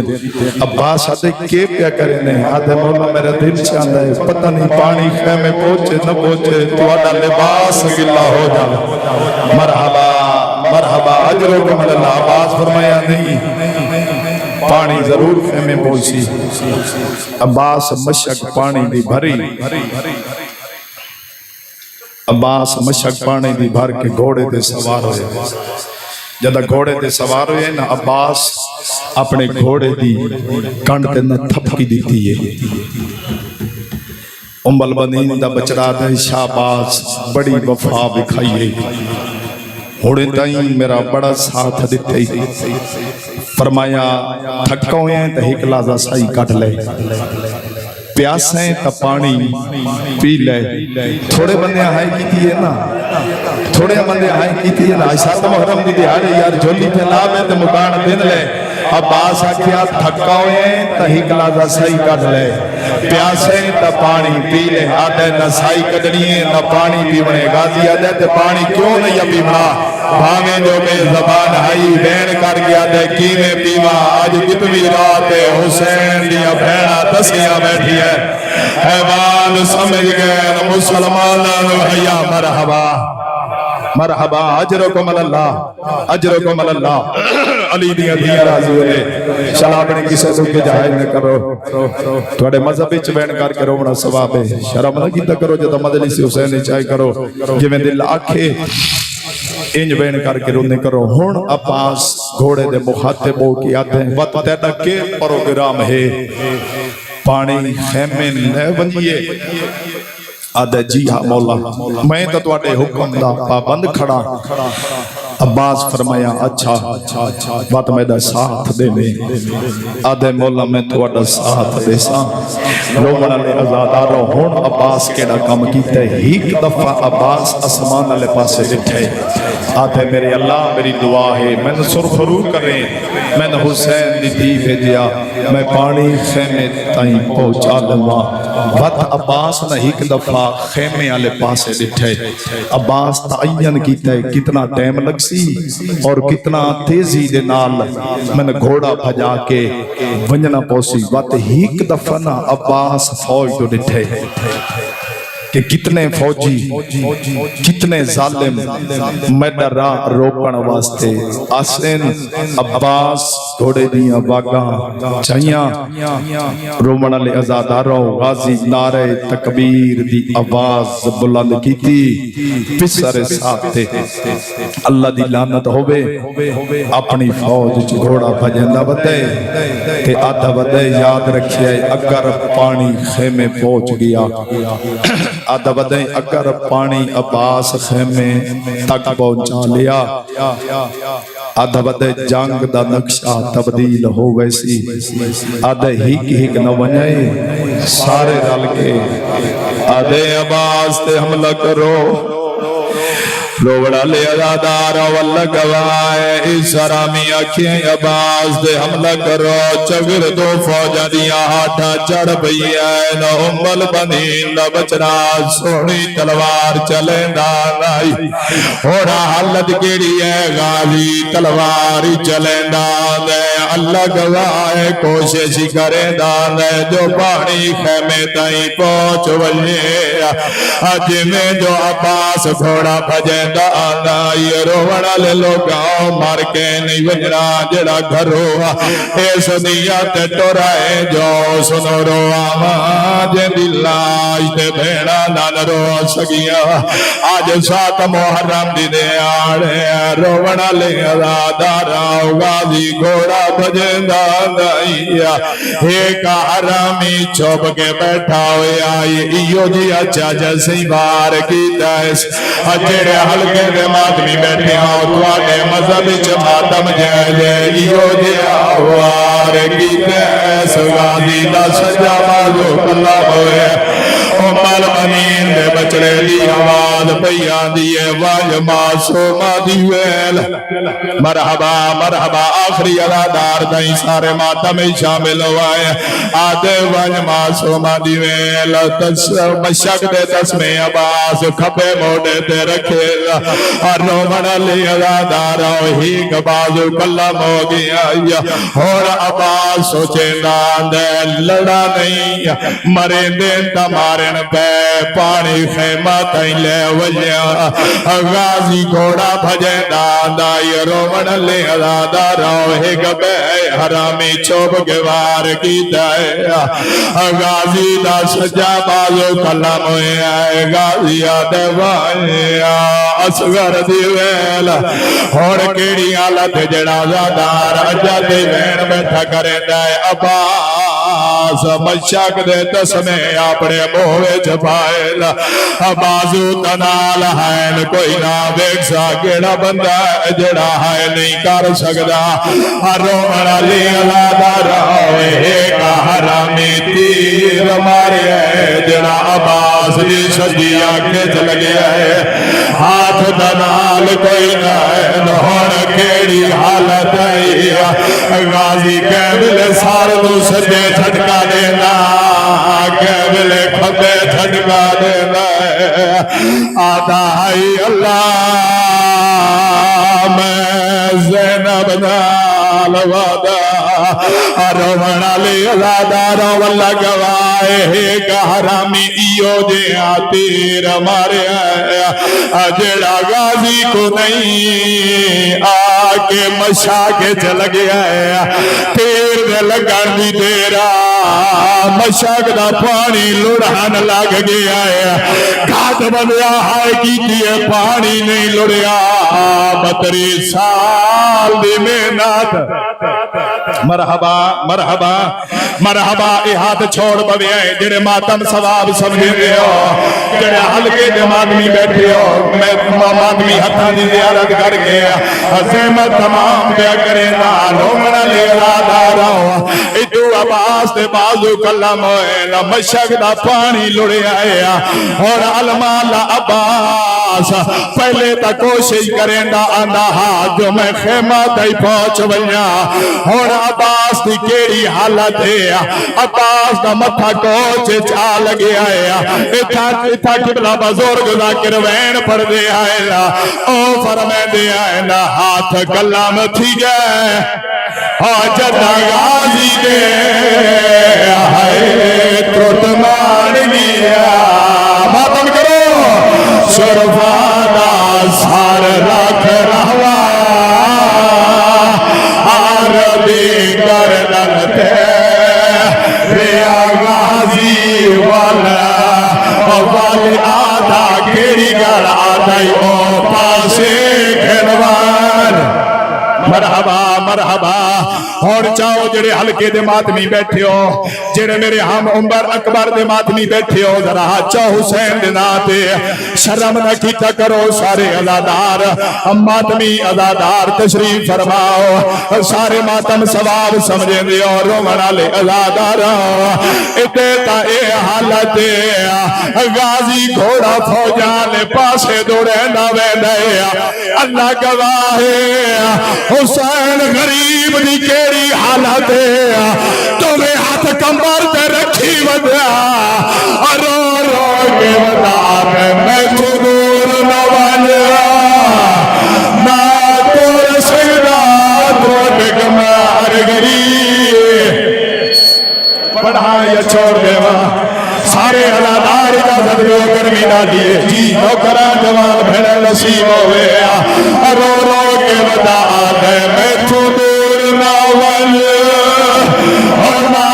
عباس آدھے کے پیا کرنے آدھے مولا میرا دل چاندہ ہے پتہ نہیں پانی خیمے پہنچے نہ پہنچے تو آدھا لباس گلا ہو جا مرحبا مرحبا اجرکم اللہ عباس فرمایا نہیں پانی ضرور خیمے پہنچی عباس مشک پانی دی بھری عباس مشک پانی دی بھر کے گھوڑے دے سوار ہوئے جدہ گھوڑے دے سوار ہوئے نا عباس اپنے گھوڑے دی کنڈ تے نہ تھپکی دیتی ہے البنین دا بچڑا دے شاباز بڑی وفا بکھائیے ہوڑے تائیں میرا بڑا ساتھ دیتے ہی فرمایا تھکا ہوئے ہیں تو ایک لازہ سائی کٹ لے پیاسیں تا پانی پی لے تھوڑے بندے آئیں کی تھی ہے نا تھوڑے بندے آئیں کی تھی ہے نا عیسیٰ محرم دی دیہاڑے یار جولی پہ نام ہے تو مکان دن لے عباس آکھیا تھکا ہوئے تا ہی کلازہ سائی کٹ لے پیاسیں تا پانی پی لے آدھے نہ سائی کٹنی ہے نہ پانی پیونے غازی آدھے تے پانی کیوں نہیں پیونا بھاگے جو میں زبان ہائی بین کر گیا دے کیویں پیوا آج کتنی رات حسین دیا بھیڑا دسیاں بیٹھی ہے حیوان سمجھ گئے مسلمانوں حیا مرحبا مرحبا اجرکم اللہ اجرکم اللہ علی دیا دیا راضی ہوئے چلا اپنے کسے تو کے جائز نہ کرو تھوڑے مذہب وچ بین کر کے رونا ثواب ہے شرم نہ کیتا کرو جدا مجلس حسین چاہے کرو جویں دل آکھے انج بین کر کے رونے کرو ہون عباس گھوڑے دے مخاطب ہو کے آتے ہیں وقت تیڑا کے پروگرام ہے پانی خیمے لے ونجیے آدھے جی ہاں مولا میں تو تواڈے حکم دا پابند کھڑا عباس فرمایا اچھا بات میرا ساتھ دے دے آدھے مولا میں تھوڑا ساتھ دے سا رومن علی ازادارو ہون عباس کیڑا کام کیتا ہے ایک دفعہ عباس اسمان علی پاسے اٹھے آدھے میرے اللہ میری دعا ہے میں نے سرخرو کریں میں نے حسین دی دی بھیجیا میں پانی خیمے تائیں پہنچا لوا وقت عباس نے ایک دفعہ خیمے علی پاسے اٹھے عباس تعین کیتا ہے کتنا ٹائم لگ سی اور کتنا تیزی دے نال میں نے گھوڑا بھجا کے ونجنا پوسی وقت ایک دفعہ نا عباس فوج تو ڈٹھے کہ کتنے فوجی کتنے ظالم میرا راہ روکن واسطے آسین عباس گھوڑے دیاں باگاں چاہیاں رومن علی ازادارو غازی نعرہ تکبیر دی آواز بلند کی تھی پسر ساتھے اللہ دی لعنت ہوئے اپنی فوج گھوڑا بھجندہ بدے کہ آدھا بدے یاد رکھئے اگر پانی خیمے پہنچ گیا آدھا بدیں اگر پانی عباس خیمے تک پہنچا لیا آدھا بدیں جنگ دا نقشہ تبدیل ہو ویسی آدھا ہیک نہ ونجائے سارے رل کے آدھے عباس تے حملہ کرو روڑا لے ازادارا واللہ گوائے اس حرامی آکھیں عباس دے حملہ کرو چگر دو فوجہ دیا ہاتھا چڑھ بئی ہے نہ امبل بنی نہ بچنا سونی تلوار چلیں دانائی ہوڑا حالت گیڑی ہے غازی تلواری چلیں دانے اللہ گوائے کوششی کریں دانے جو پانی خیمے تائیں پہنچ وجے آج میں جو عباس گھوڑا بھجیں آنائی روڑا لے لوگاں مار کے نہیں وجنا جڑا گھرو ایس دیات ٹورائے جو سنو رو آمان جے دلاج تے بھیڑا نان رو سگیا آج سات محرم دی دے آڑے روڑا لے ازادارا غازی گھوڑا بجندہ نائی ایک حرامی چوب کے بیٹھا ہوئے آئی ایو جی اچھا جیسی بار کی تیس اجڑے ہلکے دے مادمی بیٹھے ہاں توانے مذہب چماتم جائے ایو جے آوار کی تیس غازی دا سجا بازو کلا ہوئے امال منین دے بچڑے لی آواز پیان دیئے واج معصومہ دیویل مرحبا مرحبا آخری علادار دائیں سارے ماتم شامل ہوئے آدھے واج معصومہ دیویل مشک دے تسمے عباس کھپے موڑے دے رکھے اور رومن علی علادارہ ہی کبازو کلم ہو گیا اور عباس سوچے دے لڑا نہیں مرے دین تمارن پہ پانی خیمہ تائیں لے وجیا غازی گھوڑا بھجے داندائی رومن علی علادارہ ہی کبے حرامی چوب گوار کی دائے غازی دا سجا بازو کلم ہوئے آئے غازی آدھوائی اصغر دیویل اور کیڑی حالت جڑا زادار اجا دیوین بیٹھا کریں دائے عباس مشک دے تسمے اپنے موے چھپائے بازو تنال ہائن کوئی نہ بیک سا کیڑا بندہ جڑا ہے نہیں کر سکدا رومن علی علادارہ ایک حرامی تیر مارے جڑا عباس دی سجی آنکھیں چل گیا ہے ہاتھ دنال کوئی نہ نہون کیڑی حالت ہے غازی کیبل ساردو سجے چھٹکا دینا کیبل کھبے چھٹکا دینا آدھا ہی اللہ میں زینب نال وعدہ رومن علی علادارہ واللہ گوائے ایک حرامی ایو جے آتیر مارے جڑا غازی کو نہیں آکے مشا کے چل گیا ہے تیر دے لگن بھی تیرا مشاک دا پانی لڑھان لگ گیا ہے گھات بندیا ہائے کی دیئے پانی نہیں لڑیا 32 سال دی محنت مرحبا مرحبا مرحبا اے ہاتھ چھوڑ بوے جڑے ماتم ثواب سمجھے ہو جڑے حلقے دے مادمی بیٹھے ہو میں مادمی ہتھاں دی زیارت کر کے عظمت تمام پیا کرے نا رومنا لے رادار ادو عباس دے بازو کلم ہوئے نا مشک دا پانی لڑے آئے اور علمال عباس پہلے تا کوشش کریں دا آندہ ہاتھ جو میں خیمہ دائی پہنچ بھیا اور عباس دی کیڑی حالت ہے عباس دا متھا کوچ چا لگے آئے اتھا قبلہ بزرگ ذاکر وین پڑھ دے آئے او فرمے دے آئے نا ہاتھ کلام تھی گئے جدہ غازی دے آئے ترٹ مان گیا ماتم کرو شرفادہ سار رکھ رہوا عربی کردن تے ریا غازی والا والی آدھا کیڑی گر آدھائی او پاسے کھنوان مرحبا مرحبا اور چاہو جڑے حلقے دے ماتمی بیٹھے ہو جڑے میرے ہم عمر اکبر دے ماتمی بیٹھے ہو ذرا چاہو حسین دے ناتے شرم نہ کیتا کرو سارے عزادار ماتمی عزادار تشریف فرماؤ سارے ماتم ثواب سمجھیں دے اور رومنا لے عزادار اتیتا اے حالت غازی گھوڑا فوجان پاسے دوڑے نہ ویندے اللہ گواہ حسین غریب دی کیڑی حالت تمہیں ہاتھ کمبر تے رکھی ودیا رو رو کے ودا میں چدور نہ والیا میں تور سجدہ تو ڈگمار غریب پڑھا یا چھوڑ دے سارے علادار اجازت جو کرمی نہ دیے جی نوکران جوان بھیڑے نصیب ہوئے رو رو کے ودا دے میں تو دور نہ ول اور نہ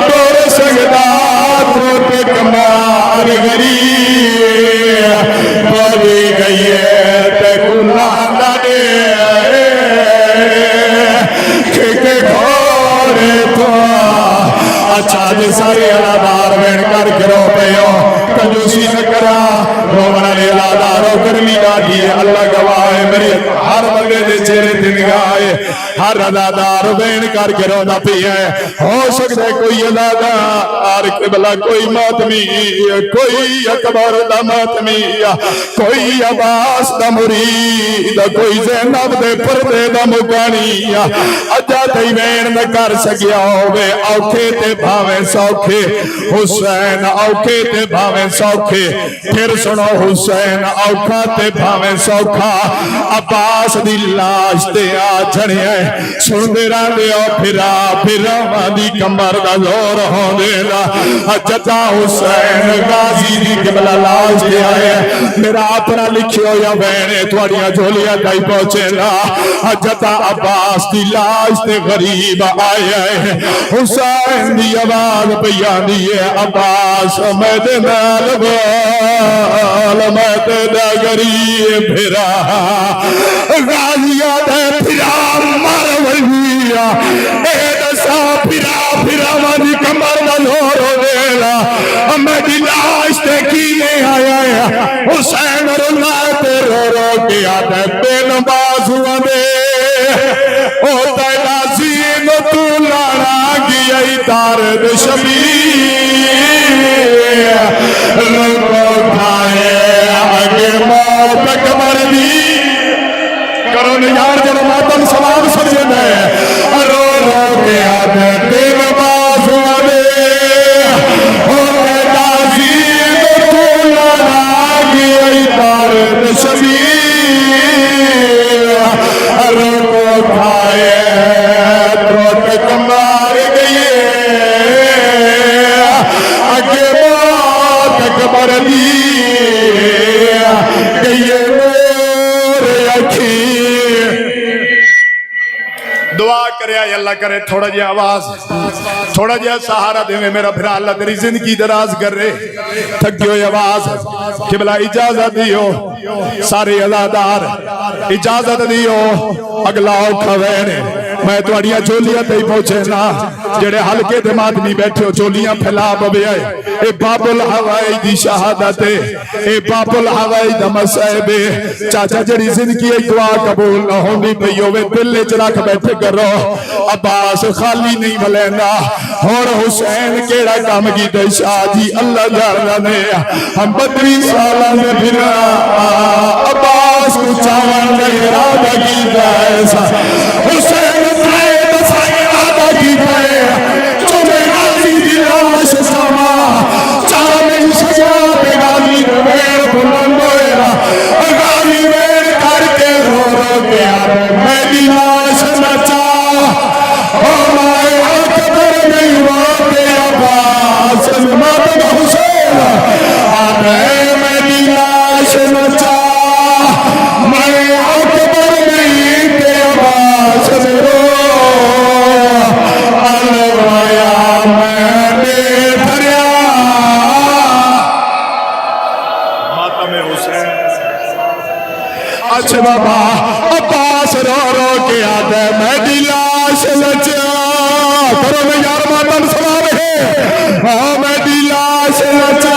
دور سجدہ تو تکمار غریب بولی گئی ہے تے گناہ نہ دے کہ گھوڑے تو اچھا جی سارے علادار بین کر کرو پیو کنجوسی نہ کرا رومنا لے علادارو کرمی نہ دیئے اللہ گواہ میری ہر بندے دے چہرے دن گائے ہر علادار بین کر کرو نہ پیئے ہو سکتا ہے کوئی علادار قبلہ کوئی ماتمی کوئی اکبر دا ماتمی کوئی عباس دا مرید کوئی زینب دے پردے دا مکانی اجا تی بین نہ کر سکیا ہوئے اوکھے تے بھاویں سوکھے حسین اوکھے تے بھاویں سوکھے پھر سنو حسین اوکھا تے بھاویں سوکھا عباس دی لاش تے آ جھڑے سن دے رہا دے او پھرا دی کمبر دا زور ہو دے لا جتا حسین غازی دی قبلہ لاش دے آئے میرا اپنا لکھیو یا بہنے توڑیاں جھولیا دائی پہنچے لا جتا عباس دی لاش تے غریب آئے حسین دی آواز بیان دیئے عباس میں دے نال بال میں دے دا غریب پھرا غازیہ دے پھرا مر وحیا اے دسا پھرا مانی کمر دا زور ہو دیلا میں دی لاش تے کینے آیا حسین رلا تے رو رو کے آدھے بین بازو دے او تیلا زین تو لانا گیا دارد شبیر رنگو کھائے آگے موت اکبر دی کرو نیار جنو ماتم سلام سجن ہے رو رو کے آدھے دل بازو دے او تیلا زین تو لانا گیا دارد شبیر رنگو کھائے تروٹ کمار گئے اگے موت اکبر دی گئے میرے اکھی دعا کرے آئے اللہ کرے تھوڑا جی آواز تھوڑا جی سہارا دے میں میرا بھرا اللہ تیری زندگی دراز کر رہے تھک گئے آواز قبلہ اجازت دیو سارے عزادار اجازت دیو اگلا اوکھا وینے میں تواڈیاں چولیاں تے پہنچے نا جڑے حلقے دے ماتمی بیٹھے ہو چولیاں پھیلا بوے آئے اے باب الحوائی دی شہادت اے باب الحوائی دا مسائب چاچا جڑی زندگی ایک دعا قبول نہ ہوندی پئی ہوے دل وچ رکھ بیٹھے کرو عباس خالی نہیں ملینا اور حسین کیڑا کام کیتے شاہ جی اللہ جاننا نے ہم 32 سالاں میں پھر عباس کو چاون نے ارادہ کیتا ایسا حسین نے دسائے ارادہ کیتا جو میں غازی دی لاش سما چاون سجا پہ غازی ویر بلند ہویا غازی ویر کر کے رو رو کے میری لاش نچا ہمارے اکبر نہیں روتے عباس ماتم حسین آنے میری لاش نچا میں اکبر نہیں تے عباس رو الوایا میں نے دھریا ماتم حسین اچھا بابا عباس رو رو کے آتا ہے میری لاش نچا کرو میں یار ماتم سنا رہے ہاں میری لاش نچا